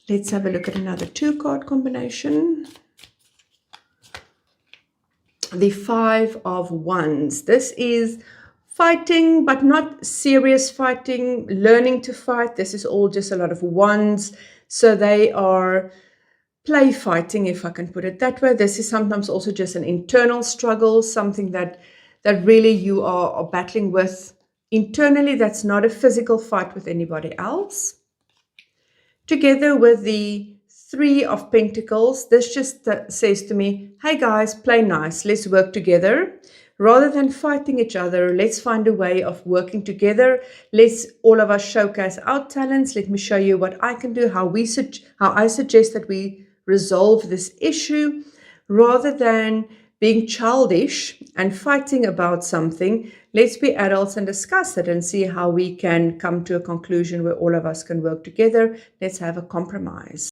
Let's have a look at another 2-card combination. The 5 of Wands. This is fighting, but not serious fighting, learning to fight. This is all just a lot of wands. So they are play fighting, if I can put it that way. This is sometimes also just an internal struggle, something that really you are battling with internally. That's not a physical fight with anybody else. Together with the 3 of Pentacles, this just says to me, hey guys, play nice, let's work together. Rather than fighting each other, let's find a way of working together. Let's all of us showcase our talents. Let me show you what I can do, how I suggest that we resolve this issue. Rather than being childish and fighting about something, let's be adults and discuss it and see how we can come to a conclusion where all of us can work together. Let's have a compromise.